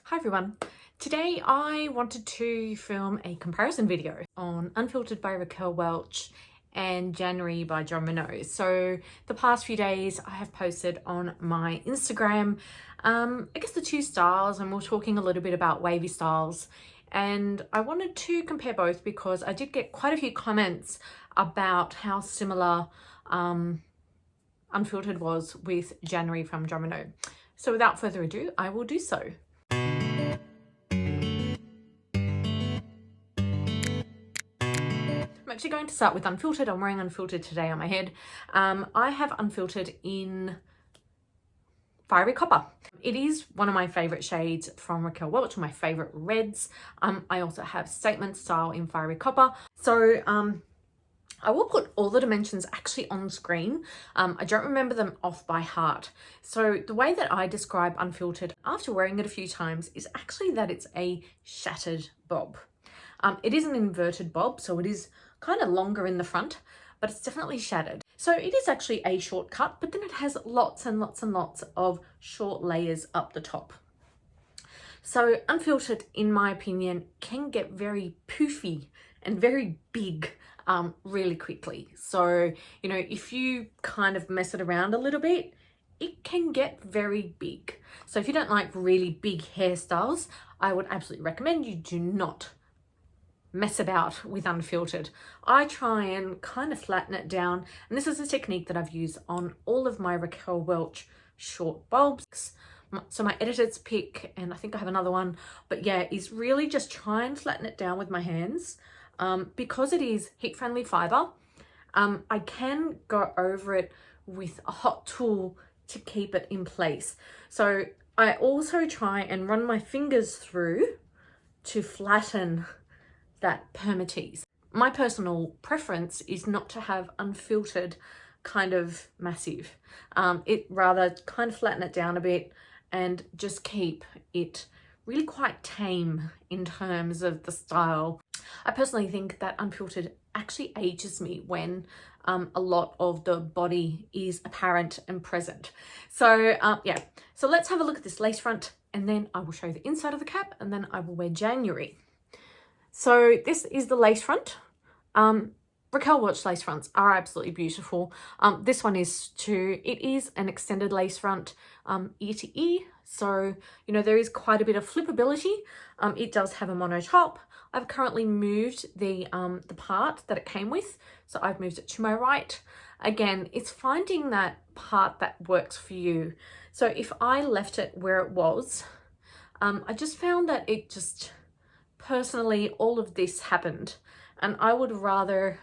Hi everyone. Today I wanted to film a comparison video on Unfiltered by Raquel Welch and January by Jon Renau. So the past few days I have posted on my Instagram, I guess the two styles, and we're talking a little bit about wavy styles. And I wanted to compare both because I did get quite a few comments about how similar Unfiltered was with January from Jon Renau. So without further ado, I will do so. I'm actually going to start with Unfiltered. I'm wearing Unfiltered today on my head. I have Unfiltered in Fiery Copper. It is one of my favorite shades from Raquel Welch, my favorite reds. I also have Statement Style in Fiery Copper. So I will put all the dimensions actually on screen. I don't remember them off by heart. So the way that I describe Unfiltered after wearing it a few times is actually that it's a shattered bob. It is an inverted bob, so it is kind of longer in the front, but it's definitely shattered. So it is actually a short cut, but then it has lots and lots and lots of short layers up the top. So Unfiltered, in my opinion, can get very poofy and very big really quickly. So, you know, if you kind of mess it around a little bit, it can get very big. So if you don't like really big hairstyles, I would absolutely recommend you do not mess about with Unfiltered. I try and kind of flatten it down, and this is a technique that I've used on all of my Raquel Welch short bulbs. So my editor's pick, and I think I have another one, but yeah, is really just try and flatten it down with my hands. Because it is heat friendly fiber, I can go over it with a hot tool to keep it in place. So I also try and run my fingers through to flatten that permatease. My personal preference is not to have Unfiltered kind of massive. It rather kind of flatten it down a bit and just keep it really quite tame in terms of the style. I personally think that Unfiltered actually ages me when a lot of the body is apparent and present. So yeah, so let's have a look at this lace front, and then I will show you the inside of the cap, and then I will wear January. So this is the lace front. Raquel Welch lace fronts are absolutely beautiful. This one is too. It is an extended lace front, ear to ear. So, you know, there is quite a bit of flippability. It does have a mono top. I've currently moved the part that it came with. So I've moved it to my right. Again, it's finding that part that works for you. So if I left it where it was, I just found that it just, personally, all of this happened, and I would rather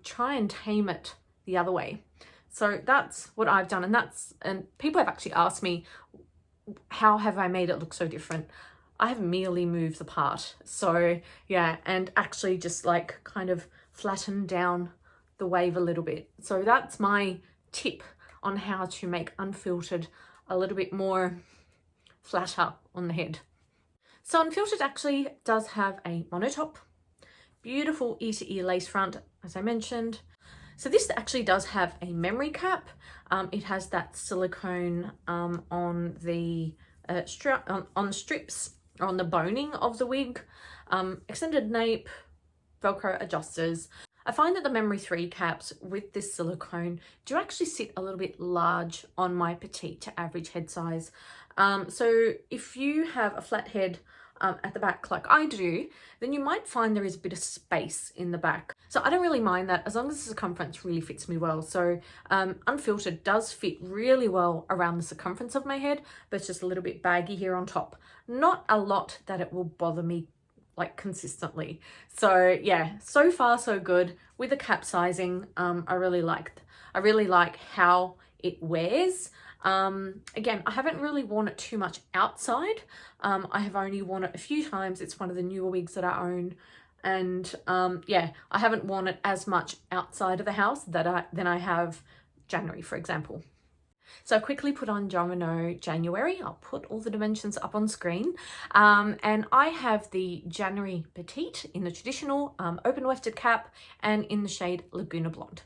try and tame it the other way. So that's what I've done, and people have actually asked me, how have I made it look so different? I have merely moved the part. So yeah, and actually just like kind of flatten down the wave a little bit. So that's my tip on how to make Unfiltered a little bit more flatter on the head. So Unfiltered actually does have a monotop, beautiful ear to ear lace front, as I mentioned. So this actually does have a memory cap. It has that silicone on the strips, on the boning of the wig, extended nape, Velcro adjusters. I find that the Memory 3 caps with this silicone do actually sit a little bit large on my petite to average head size. So if you have a flat head at the back like I do, then you might find there is a bit of space in the back. So I don't really mind that as long as the circumference really fits me well. So Unfiltered does fit really well around the circumference of my head, but it's just a little bit baggy here on top. Not a lot that it will bother me like consistently. So yeah, so far so good with the cap sizing. I really like how it wears. Again, I haven't really worn it too much outside. I have only worn it a few times. It's one of the newer wigs that I own, and yeah, I haven't worn it as much outside of the house than I have January, for example. So I quickly put on Jon Renau January. I'll put all the dimensions up on screen. And I have the January Petite in the traditional open wefted cap and in the shade Laguna Blonde.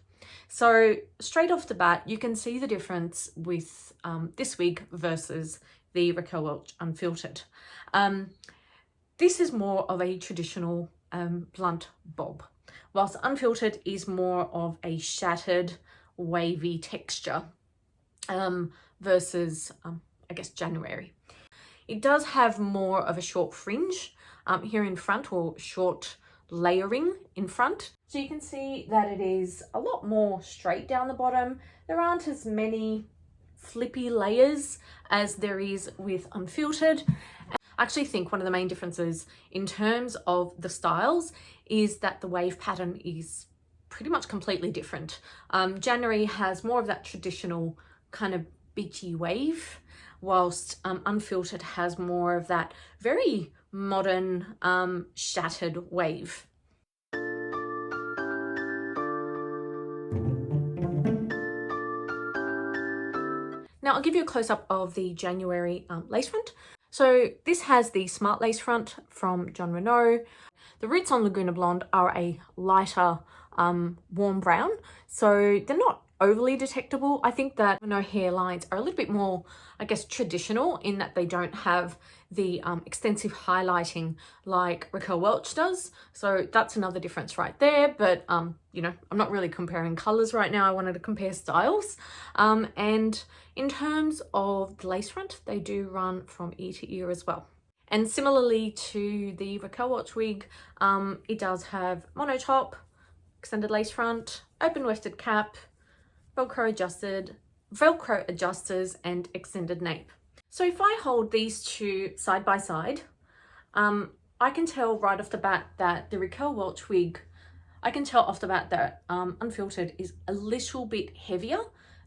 So straight off the bat, you can see the difference with this wig versus the Raquel Welch Unfiltered. This is more of a traditional blunt bob, whilst Unfiltered is more of a shattered, wavy texture versus, I guess, January. It does have more of a short fringe here in front, or short layering in front. So you can see that it is a lot more straight down the bottom. There aren't as many flippy layers as there is with Unfiltered. I actually think one of the main differences in terms of the styles is that the wave pattern is pretty much completely different. January has more of that traditional kind of beachy wave, whilst Unfiltered has more of that very modern shattered wave. Now I'll give you a close-up of the January lace front. So this has the smart lace front from Jon Renau. The roots on Laguna Blonde are a lighter warm brown, so they're not overly detectable. I think that Renau hairlines are a little bit more, I guess, traditional in that they don't have the extensive highlighting like Raquel Welch does. So that's another difference right there. But, you know, I'm not really comparing colors right now. I wanted to compare styles. And in terms of the lace front, they do run from ear to ear as well. And similarly to the Raquel Welch wig, it does have mono top, extended lace front, open wefted cap, Velcro adjusters, and extended nape. So if I hold these two side by side, I can tell right off the bat that the Raquel Welch wig, I can tell off the bat that Unfiltered is a little bit heavier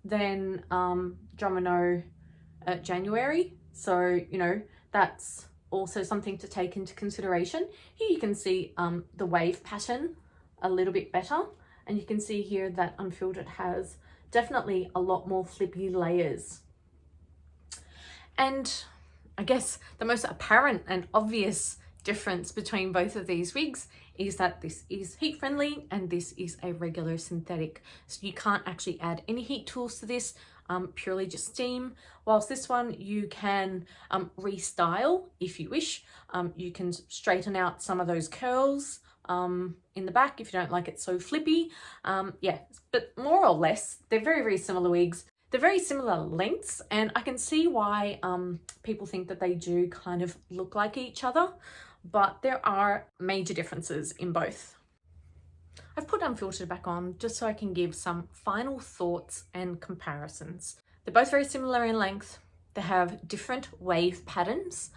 than Jon Renau January. So, you know, that's also something to take into consideration. Here you can see the wave pattern a little bit better, and you can see here that Unfiltered has definitely a lot more flippy layers. And I guess the most apparent and obvious difference between both of these wigs is that this is heat friendly and this is a regular synthetic. So you can't actually add any heat tools to this, purely just steam. Whilst this one you can restyle if you wish. You can straighten out some of those curls in the back if you don't like it so flippy. Yeah, but more or less they're very, very similar wigs. They're very similar lengths, and I can see why people think that they do kind of look like each other, but there are major differences in both. I've put Unfiltered back on just so I can give some final thoughts and comparisons. They're both very similar in length. They have different wave patterns.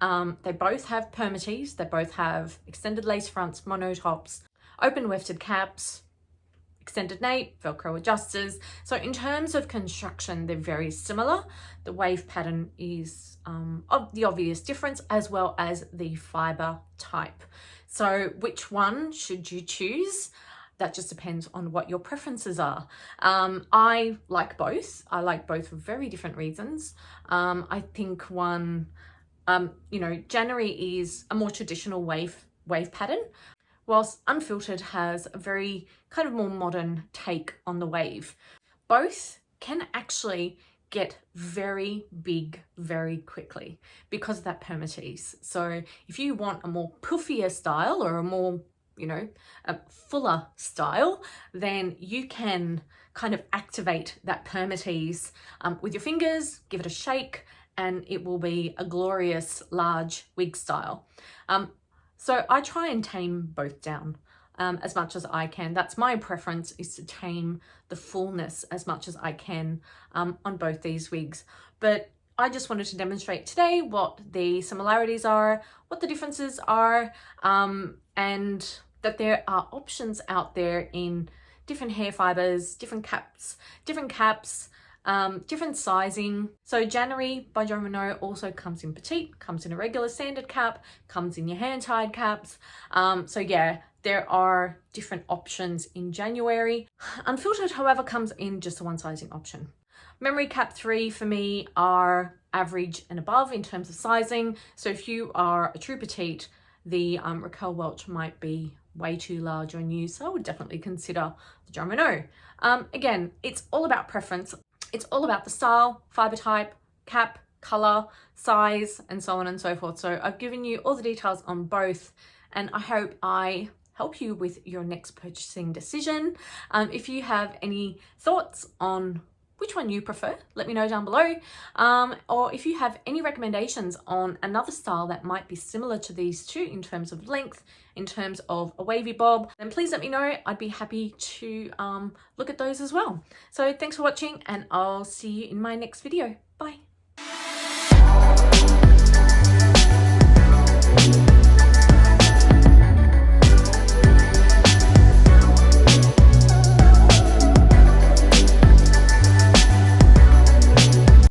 They both have permatease. They both have extended lace fronts, monotops, open wefted caps, extended nape, Velcro adjusters. So in terms of construction, they're very similar. The wave pattern is the obvious difference, as well as the fiber type. So which one should you choose? That just depends on what your preferences are. I like both. I like both for very different reasons. I think one, you know, January is a more traditional wave pattern, whilst Unfiltered has a very kind of more modern take on the wave. Both can actually get very big very quickly because of that permatease. So if you want a more puffier style or a more, you know, a fuller style, then you can kind of activate that permatease with your fingers, give it a shake, and it will be a glorious large wig style. So I try and tame both down as much as I can. That's my preference, is to tame the fullness as much as I can on both these wigs. But I just wanted to demonstrate today what the similarities are, what the differences are, and that there are options out there in different hair fibers, different caps, different sizing. So January by Jon Renau also comes in petite, comes in a regular standard cap, comes in your hand-tied caps. So yeah, there are different options in January. Unfiltered, however, comes in just a one sizing option. Memory cap 3 for me are average and above in terms of sizing. So if you are a true petite, the Raquel Welch might be way too large on you. So I would definitely consider the Jon Renau. Again, it's all about preference. It's all about the style, fiber type, cap, color, size, and so on and so forth. So I've given you all the details on both, and I hope I help you with your next purchasing decision. If you have any thoughts on which one you prefer, let me know down below. Or if you have any recommendations on another style that might be similar to these two in terms of length, in terms of a wavy bob, then please let me know. I'd be happy to look at those as well. So thanks for watching, and I'll see you in my next video. Bye.